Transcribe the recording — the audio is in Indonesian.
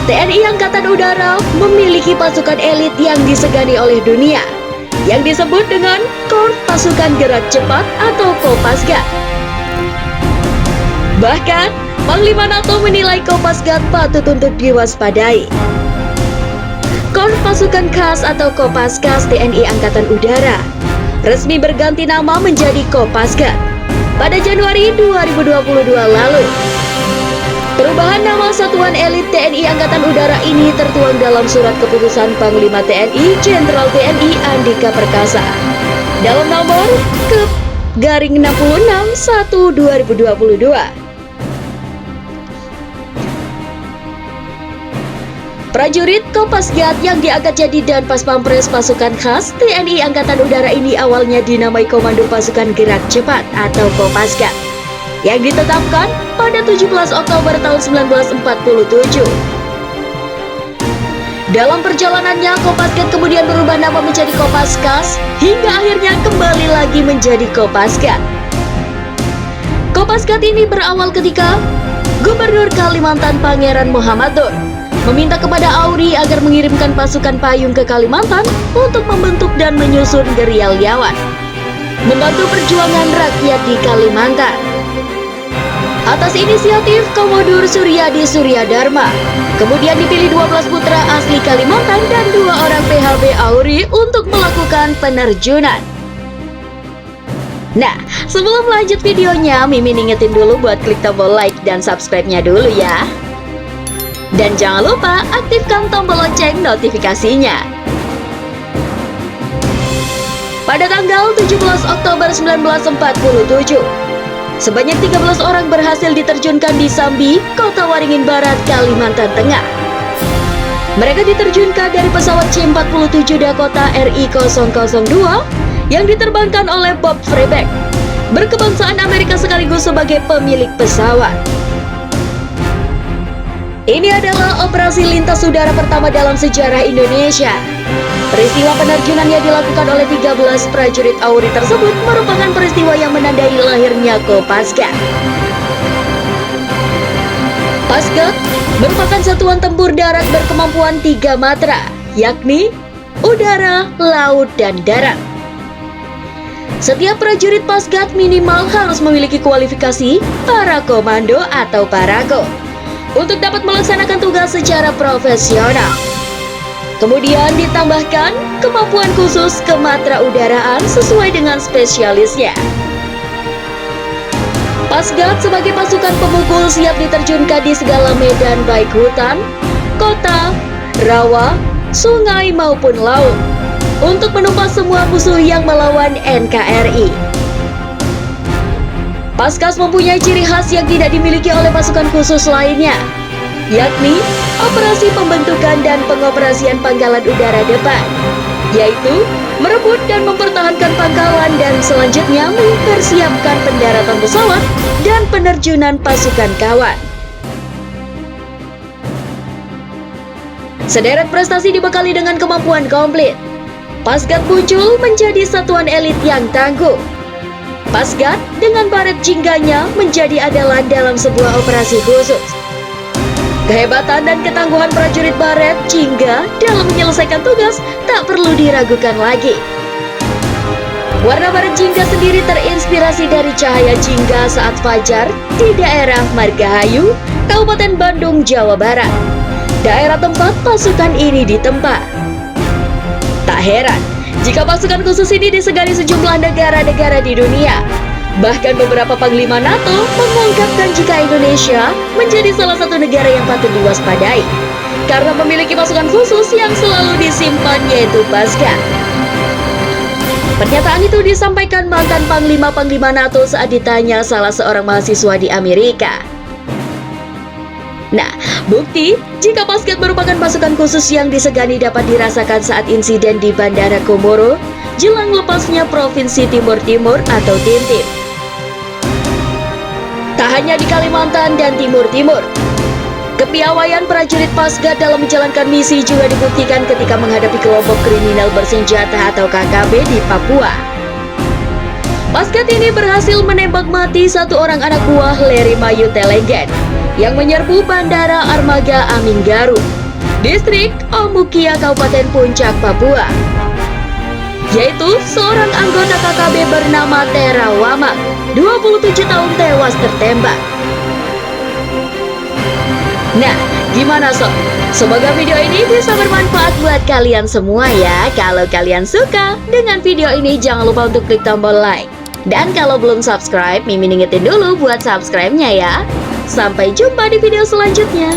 TNI Angkatan Udara memiliki pasukan elit yang disegani oleh dunia, yang disebut dengan Korps Pasukan Gerak Cepat atau Kopasgat. Bahkan, Panglima NATO menilai Kopasgat patut untuk diwaspadai. Korps Pasukan Khas atau Kopaskas TNI Angkatan Udara resmi berganti nama menjadi Kopasgat pada Januari 2022 lalu. Perubahan nama Satuan Elit TNI Angkatan Udara ini tertuang dalam surat keputusan Panglima TNI Jenderal TNI Andika Perkasa dalam nomor Kep/66/1/2022. Prajurit Kopasgat yang diangkat jadi dan Paspampres Pasukan Khas TNI Angkatan Udara ini awalnya dinamai Komando Pasukan Gerak Cepat atau Kopasgat, yang ditetapkan pada 17 Oktober tahun 1947. Dalam perjalanannya, Kopasgat kemudian berubah nama menjadi Kopaskas, hingga akhirnya kembali lagi menjadi Kopasgat. Kopasgat ini berawal ketika Gubernur Kalimantan Pangeran Muhammad Nur meminta kepada AURI agar mengirimkan pasukan payung ke Kalimantan untuk membentuk dan menyusun gerilyawan, membantu perjuangan rakyat di Kalimantan. Atas inisiatif Komodur Suryadi Suryadharma, kemudian dipilih 12 putra asli Kalimantan dan 2 orang PHB AURI untuk melakukan penerjunan. Nah, sebelum lanjut videonya, Mimin ingetin dulu buat klik tombol like dan subscribe-nya dulu ya. Dan jangan lupa aktifkan tombol lonceng notifikasinya. Pada tanggal 17 Oktober 1947, sebanyak 13 orang berhasil diterjunkan di Sambi, Kota Waringin Barat, Kalimantan Tengah. Mereka diterjunkan dari pesawat C-47 Dakota RI-002 yang diterbangkan oleh Bob Freiberg, berkebangsaan Amerika sekaligus sebagai pemilik pesawat. Ini adalah operasi lintas udara pertama dalam sejarah Indonesia. Peristiwa penerjunan yang dilakukan oleh 13 prajurit AURI tersebut merupakan peristiwa yang menandai lahirnya Kopasgat. Pasgat merupakan satuan tempur darat berkemampuan 3 matra, yakni udara, laut, dan darat. Setiap prajurit Pasgat minimal harus memiliki kualifikasi para komando atau parako untuk dapat melaksanakan tugas secara profesional. Kemudian ditambahkan kemampuan khusus kematra udaraan sesuai dengan spesialisnya. Pasgat sebagai pasukan pemukul siap diterjunkan di segala medan baik hutan, kota, rawa, sungai maupun laut untuk menumpas semua musuh yang melawan NKRI. Paskas mempunyai ciri khas yang tidak dimiliki oleh pasukan khusus lainnya, yakni operasi pembentukan dan pengoperasian pangkalan udara depan, yaitu merebut dan mempertahankan pangkalan dan selanjutnya mempersiapkan pendaratan pesawat dan penerjunan pasukan kawan. Sederet prestasi dibekali dengan kemampuan komplit. Pasgat muncul menjadi satuan elit yang tangguh. Pasgat dengan baret jingganya menjadi andalan dalam sebuah operasi khusus. Kehebatan dan ketangguhan prajurit baret jingga dalam menyelesaikan tugas tak perlu diragukan lagi. Warna baret jingga sendiri terinspirasi dari cahaya jingga saat fajar di daerah Margahayu, Kabupaten Bandung, Jawa Barat, daerah tempat pasukan ini ditempa. Tak heran jika pasukan khusus ini disegani sejumlah negara-negara di dunia. Bahkan beberapa panglima NATO mengungkapkan jika Indonesia menjadi salah satu negara yang patut diwaspadai karena memiliki pasukan khusus yang selalu disimpan, yaitu Pasgat. Pernyataan itu disampaikan mantan panglima NATO saat ditanya salah seorang mahasiswa di Amerika. Nah, bukti jika Pasgat merupakan pasukan khusus yang disegani dapat dirasakan saat insiden di Bandara Komoro jelang lepasnya Provinsi Timur Timur atau Timtim. Tak hanya di Kalimantan dan Timur Timur, kepiawaian prajurit Pasgat dalam menjalankan misi juga dibuktikan ketika menghadapi kelompok kriminal bersenjata atau KKB di Papua. Pasgat ini berhasil menembak mati satu orang anak buah Larry Mayu Telengen yang menyerbu Bandara Armada Amin Garut, Distrik Omukia, Kabupaten Puncak, Papua, yaitu seorang anggota KKB bernama Tera Wamak, 27 tahun tewas tertembak. Nah, gimana sob? Semoga video ini bisa bermanfaat buat kalian semua ya. Kalau kalian suka dengan video ini, jangan lupa untuk klik tombol like. Dan kalau belum subscribe, Mimin ingetin dulu buat subscribe-nya ya. Sampai jumpa di video selanjutnya.